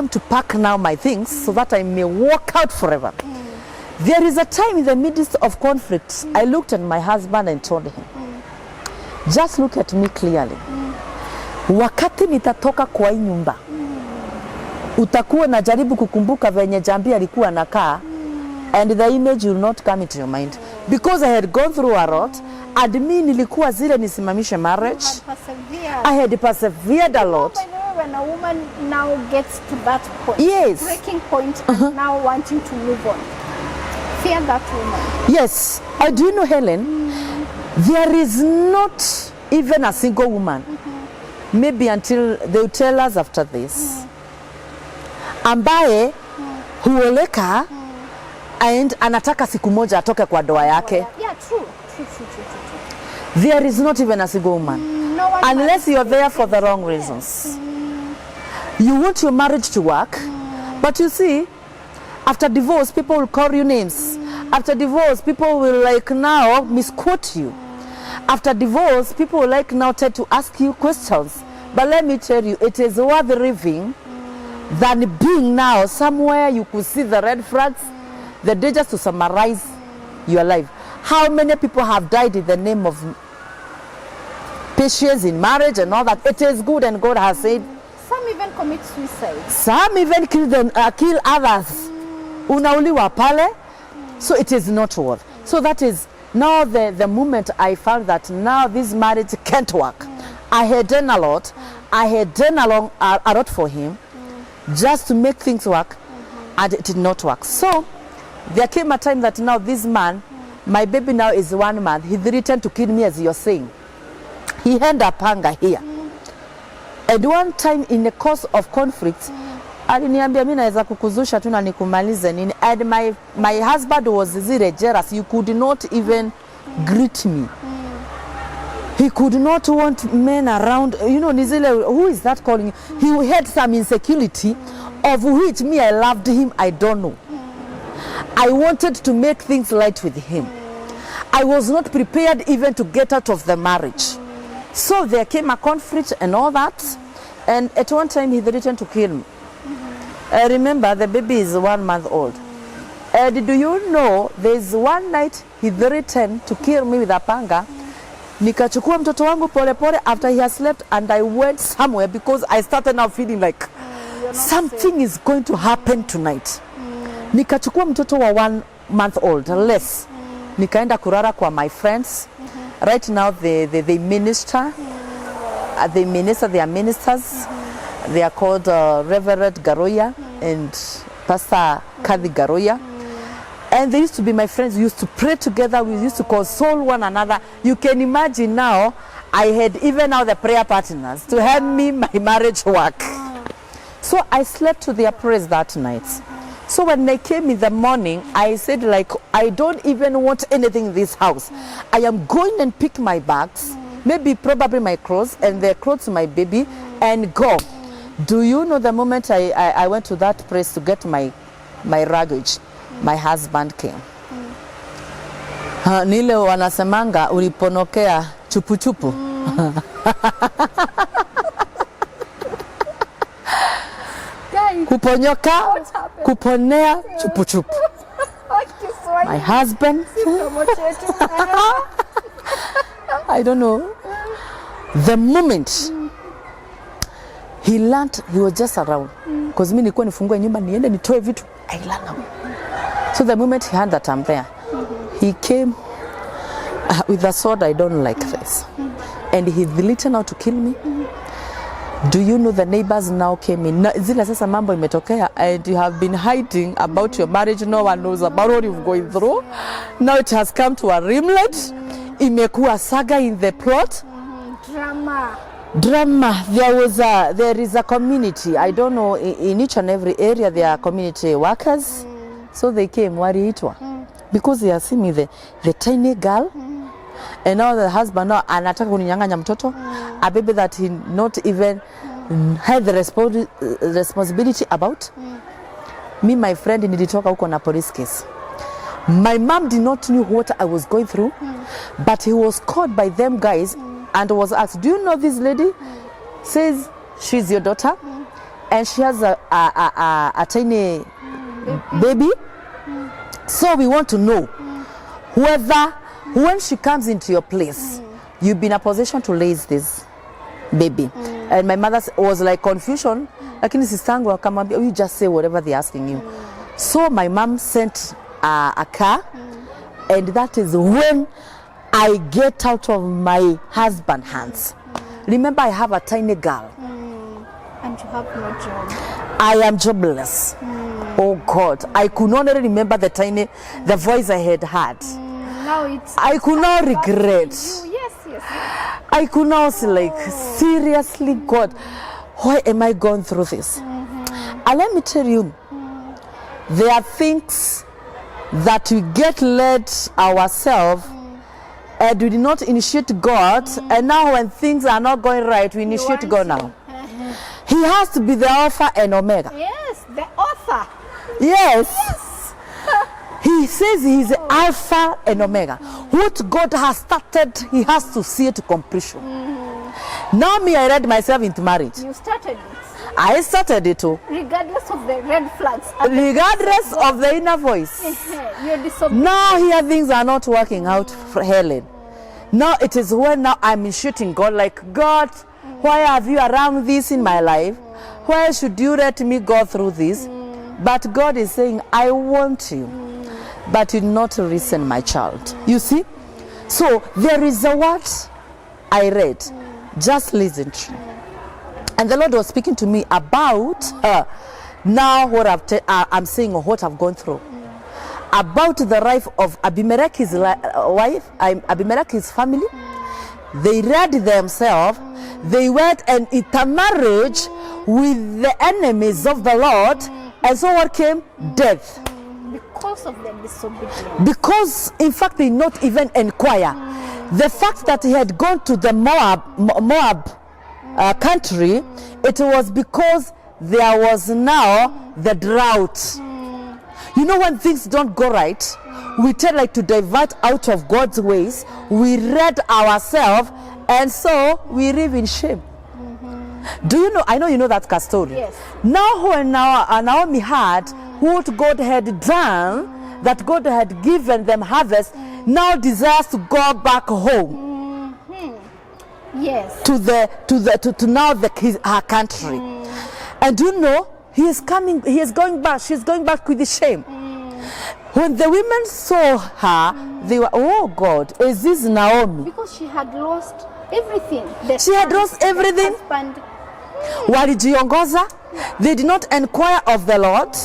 to pack now my things so that I may walk out forever. There is a time in the midst of conflict, I looked at my husband and told him, just look at me clearly. Wakati nitatoka kwa hii nyumba, utakuwa na jaribu kukumbuka venye jambi alikuwa nakaa, and the image will not come into your mind. Because I had gone through a lot, and me nilikuwa zile nisimamishe marriage. I had persevered a lot. When a woman now gets to that point, yes, breaking point, and now wanting to move on, fear that woman. Yes, I do know, Helen, there is not even a single woman, maybe until they'll tell us after this, ambaye huoleka and anataka siku moja atoke kwa doa yake. Yeah, true. There is not even a single woman, No one unless you're there for the wrong reasons. You want your marriage to work, but you see, after divorce, people will call you names. After divorce, people will like now misquote you. After divorce, people will like now tend to ask you questions. But let me tell you, it is worth living than being now somewhere you could see the red flags, the dangers to summarize your life. How many people have died in the name of patience in marriage and all that? It is good, and God has said. Some even commit suicide. Some even kill others. Unauliwa pale. So it is not worth. So that is now the moment I found that now this marriage can't work. I had done a lot. I had done a lot for him just to make things work, and it did not work. So there came a time that now this man, my baby now is 1 month, he threatened to kill me, as you're saying. He had a panga here. And one time in the course of conflict, aliniambia mimi naweza kukuzusha tu na nikumalize nini. And my husband was zile jealous. You could not even greet me. He could not want men around. You know, Nizile, who is that calling you? He had some insecurity of which me, I loved him. I don't know. I wanted to make things light with him. I was not prepared even to get out of the marriage. So there came a conflict and all that. And at one time he threatened to kill me. I remember the baby is 1 month old. And do you know, there's one night he threatened to kill me with a panga. Nikachukua mtoto wangu pole pole after he has slept, and I went somewhere because I started now feeling like something is going to happen tonight. Nikachukua mtoto wa 1 month old less. Nikaenda kurara kwa my friends. Right now they minister. They are ministers. They are called Reverend Garoya and Pastor Kathy Garoya. And they used to be my friends. We used to pray together. We used to console one another. You can imagine now, I had even now the prayer partners to help me my marriage work. So I slept to their prayers that night. So when they came in the morning, I said like, I don't even want anything in this house. I am going and pick my bags, maybe probably my clothes and the clothes of my baby, and go. Do you know the moment I went to that place to get my luggage, my husband came. Nile wanasemanga uliponokea chupu chupu. Kuponyoka, kuponea chupu chupu. My husband, I don't know. The moment he learned, he was just around. Because mimi nilikuwa nifungue nyumba niende nitoe vitu. I learned. So the moment he heard that I'm there, he came with a sword. I don't like this. And he threatened now to kill me. Do you know the neighbors now came in? Zile sasa mambo imetokea, and you have been hiding about your marriage. No one knows about what you're going through. Now it has come to a rimlet. Imekuwa saga in the plot. Drama. There is a community. I don't know, in each and every area there are community workers. So they came, waliitwa. Because they are seeing me, the tiny girl. And now the husband now anataka kuninyang'anya mtoto, a baby that he not even had the responsibility about. Me, my friend, nilitoka huko na police case. My mom did not know what I was going through, but he was caught by them guys and was asked, do you know this lady? Says she's your daughter, and she has a tiny baby. So we want to know whether when she comes into your place, you've been in a position to raise this baby. And my mother was like confusion. Lakini sistangu akamwambia, you just say whatever they're asking you. So my mom sent a car, and that is when I get out of my husband's hands. Remember, I have a tiny girl. And you have no job. I am jobless. Oh God, I could not remember the voice I had had. Now it's I could not regret. Yes. I could not say like, seriously, God, why am I going through this? And let me tell you, there are things that we get led ourselves and we did not initiate God, and now when things are not going right, we initiate God now. He has to be the Alpha and Omega. Yes, the author. Yes. He says he's the Alpha and Omega. What God has started, he has to see it to completion. Now me, I read myself into marriage. You started it. I started it too. Regardless of the red flags. Regardless of the inner voice. You're disobedient. Now here things are not working out for Helen. Now it is when now I'm shooting God like, God, why have you around this in my life? Why should you let me go through this? But God is saying, I want you. But you not listen, my child. You see? So there is a word I read. Just listen to. And the Lord was speaking to me about now what I'm saying or what I've gone through. About the life of Abimelech's wife, Abimelech's family. They read themselves. They went and intermarriage with the enemies of the Lord. And so what came? Death. Because of the disobedience. Because, in fact, they not even inquire. The fact that he had gone to the Moab country, it was because there was now the drought. You know, when things don't go right, we tend like to divert out of God's ways. We read ourselves, and so we live in shame. Do you know? I know you know that story. Yes. Now when Naomi had what God had done, that God had given them harvest, now desires to go back home. Yes. To now her country. And you know, he is going back. She's going back with the shame. When the women saw her, they were, oh God, is this Naomi? Because she had lost everything. She had lost everything. Walijiongoza. They did not inquire of the Lord.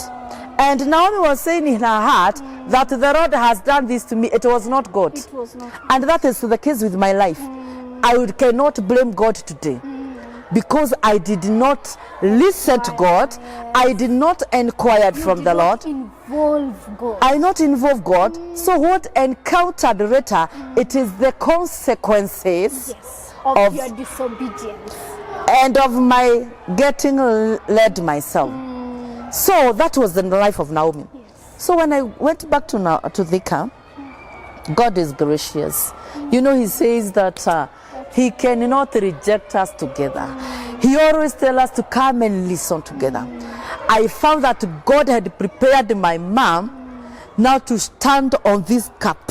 And Naomi was saying in her heart that the Lord has done this to me. It was not God. It was not. And that is the case with my life. I cannot blame God today. Because I did not listen to God. I did not inquire from the Lord. Involve God. I not involve God. So what encountered later, it is the consequences of your disobedience. And of my getting led myself. So that was the life of Naomi. So when I went back to Thika, God is gracious. You know, he says that he cannot reject us together. He always tells us to come and listen together. I found that God had prepared my mom now to stand on this cup.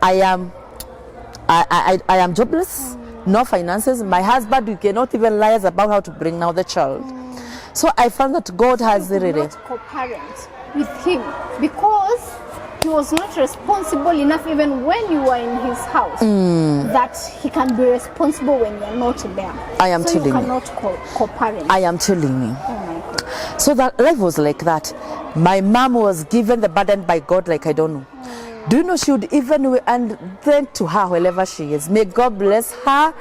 I am jobless, no finances. My husband, we cannot even lie about how to bring now the child. So I found that God has really not co-parent with him because he was not responsible enough even when you were in his house that he can be responsible when you're not there. I am so telling you. You cannot co-parent. I am telling you. Oh my God. So that life was like that. My mom was given the burden by God like I don't know. Do you know she would even and thank to her wherever she is. May God bless her.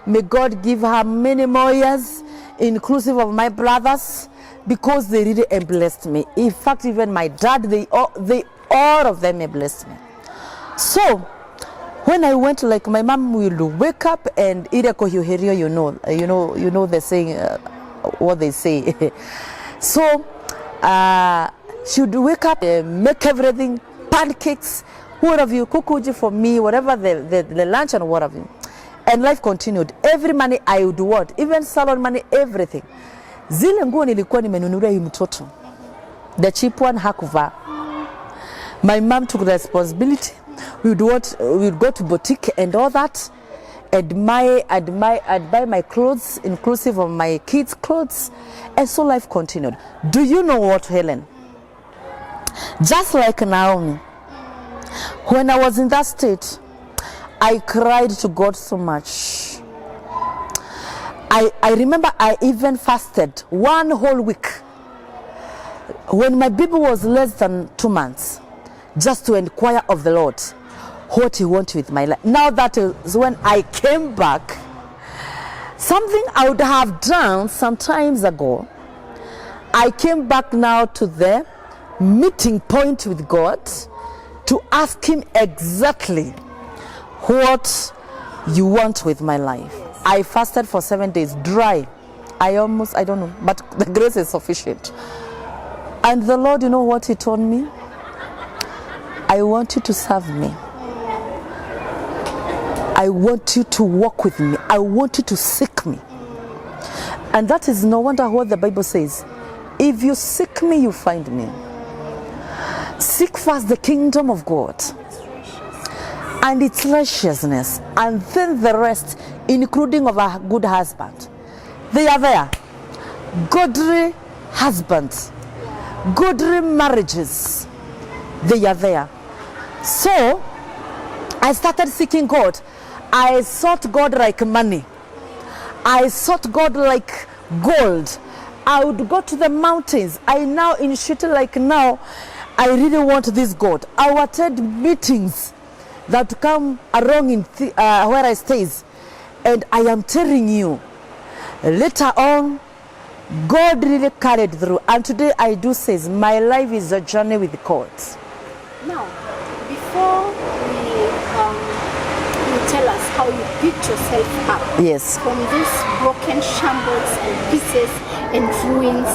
May God give her many more years, inclusive of my brothers, because they really blessed me. In fact, even my dad, they all of them blessed me. So when I went, like my mom will wake up and ireko hiuherio, you know the saying, what they say. So she would wake up, make everything, pancakes, what have you, kukuji for me, whatever the lunch and what have you. And life continued. Every money I would want, even salon money, everything. Zile nguo nilikuwa nimenunulia hii mtoto. The cheap one hakuvaa. My mom took the responsibility. We would go to boutique and all that. I'd buy my clothes, inclusive of my kids' clothes. And so life continued. Do you know what, Helen? Just like Naomi, when I was in that state, I cried to God so much. I remember I even fasted 1 whole week when my baby was less than 2 months, just to inquire of the Lord what he wants with my life. Now that is when I came back. Something I would have done some times ago. I came back now to the meeting point with God to ask him exactly what you want with my life. I fasted for 7 days, dry. I don't know, but the grace is sufficient. And the Lord, you know what he told me? I want you to serve me. I want you to walk with me. I want you to seek me. And that is no wonder what the Bible says. If you seek me, you find me. Seek first the kingdom of God and its righteousness, and then the rest, including of a good husband. They are there. Godly husbands, godly marriages, they are there. So I started seeking God. I sought God like money. I sought God like gold. I would go to the mountains. I now initiated like now, I really want this God. I would attend meetings that come along in where I stays. And I am telling you, later on, God really carried through. And today I do say, my life is a journey with God. Now, before you tell us how you picked yourself up. Yes. From these broken shambles and pieces and ruins,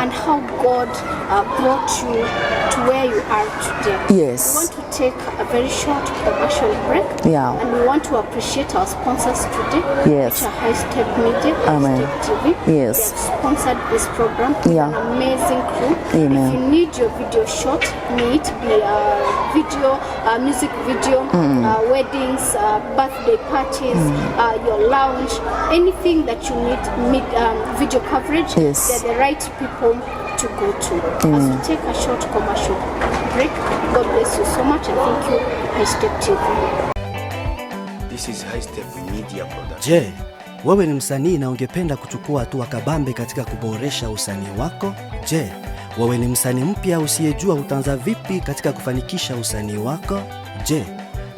and how God brought you to where you are today. Yes. We want to take a very short commercial break. Yeah. And we want to appreciate our sponsors today. Yes. Which are High Step Media, Amen. High Step TV. Yes. They have sponsored this program. Yeah. An amazing crew. Amen. If you need your video shot, may it be a video, a music video, weddings, birthday parties, your lounge, anything that you need video coverage, yes, they're the right people to go to. As we take a short commercial break, God bless you so much, and thank you, High Step TV. This is High Step Media Production. Je, wewe ni msanii na ungependa kuchukua hatua kabambe katika kuboresha usanii wako? Je, wewe ni msanii mpya usiyejua utaanza vipi katika kufanikisha usanii wako? Je,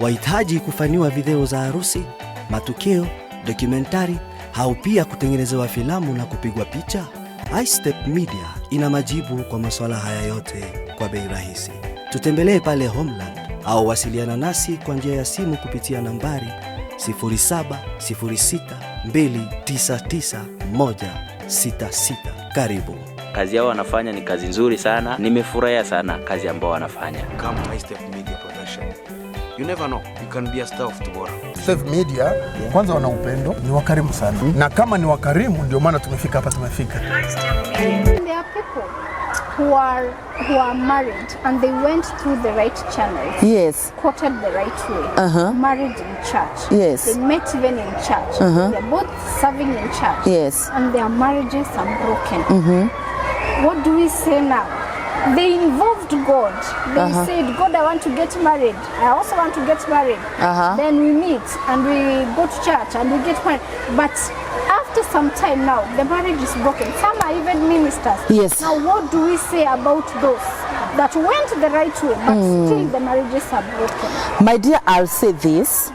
wahitaji kufanywa video za harusi, matukio, dokumentari, au pia kutengenezewa filamu na kupigwa picha? highstep Media ina majibu kwa masuala haya yote kwa bei rahisi. Tutembelee pale Homeland au wasiliana nasi kwa njia ya simu kupitia nambari 0706299166. Karibu. Kazi yao wanafanya ni kazi nzuri sana. Nimefurahia sana kazi ambao wanafanya. Come High Step Media Production. You never know, you can be a star of tomorrow. Step Media, kwanza wana upendo, ni wakarimu sana. Na kama ni wakarimu ndio maana tumefika hapa tumefika. There are people who are married and they went through the right channels. yes, Quoted the right way. Married in church. Yes. They met even in church. They're both serving in church. yes, And their marriages are broken. What do we say now? They involved God. They said, God, I want to get married. I also want to get married. Then we meet and we go to church and we get married. But after some time now, the marriage is broken. Some are even ministers. Yes. Now what do we say about those that went the right way, but still the marriages are broken? my dear, I'll say this.